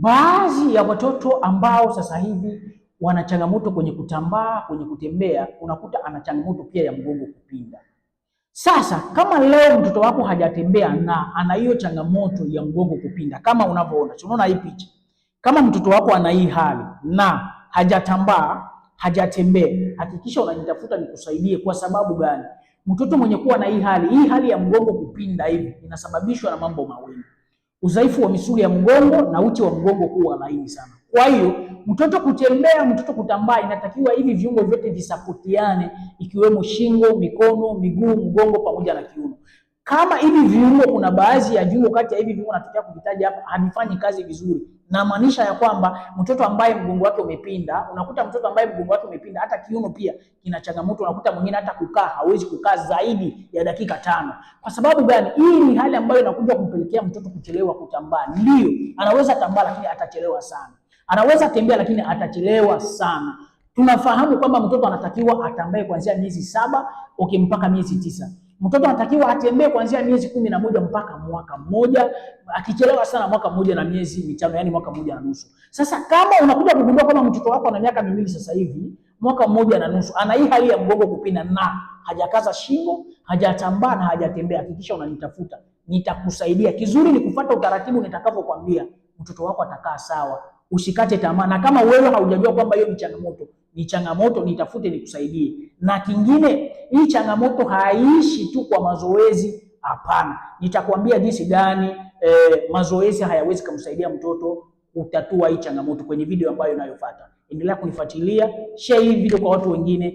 Baadhi ya watoto ambao sasa hivi wana changamoto kwenye kutambaa, kwenye kutembea, unakuta ana changamoto pia ya mgongo kupinda. Sasa kama leo mtoto wako hajatembea na ana hiyo changamoto ya mgongo kupinda, kama unavyoona, unaona hii picha, kama mtoto wako ana hii hali na hajatambaa, hajatembea, hakikisha unajitafuta nikusaidie. Kwa sababu gani? Mtoto mwenye kuwa na hii hali ya mgongo kupinda hivi inasababishwa na mambo mawili: udhaifu wa misuli ya mgongo na uti wa mgongo kuwa laini sana. Kwa hiyo mtoto kutembea, mtoto kutambaa, inatakiwa hivi viungo vyote visapotiane, ikiwemo shingo, mikono, miguu, mgongo pamoja na kiuno. Kama hivi viungo, kuna baadhi ya viungo kati ya hivi viungo nataka kuvitaja hapa havifanyi kazi vizuri, na maanisha ya kwamba mtoto ambaye mgongo wake umepinda, unakuta mtoto ambaye mgongo wake umepinda hata kiuno pia kina changamoto. Unakuta mwingine hata kukaa hawezi kukaa zaidi ya dakika 5. Kwa sababu gani? Hii ni hali ambayo inakuja kumpelekea mtoto kuchelewa kutambaa. Ndio, anaweza tambaa lakini atachelewa sana. Anaweza tembea lakini atachelewa sana. Tunafahamu kwamba mtoto anatakiwa atambae kuanzia miezi 7 mpaka miezi 9. Mtoto anatakiwa atembee kuanzia miezi 11 mpaka mwaka mmoja, akichelewa sana mwaka mmoja na miezi 5, yani mwaka mmoja na nusu. Sasa kama unakuja kugundua kama mtoto wako ana miaka 2 sasa hivi, mwaka mmoja na nusu, ana hii hali ya mgongo kupinda na hajakaza shingo, hajatambaa na hajatembea, hakikisha unanitafuta, nitakusaidia. Kizuri ni kufuata utaratibu nitakavyokuambia, mtoto wako atakaa sawa. Usikate tamaa, na kama wewe haujajua kwamba hiyo ni changamoto, nitafute nikusaidie. Na kingine, hii changamoto haiishi tu kwa mazoezi, hapana. Nitakwambia jinsi gani mazoezi hayawezi kumsaidia mtoto kutatua hii changamoto kwenye video ambayo inayofuata. Endelea kunifuatilia, share hii video kwa watu wengine.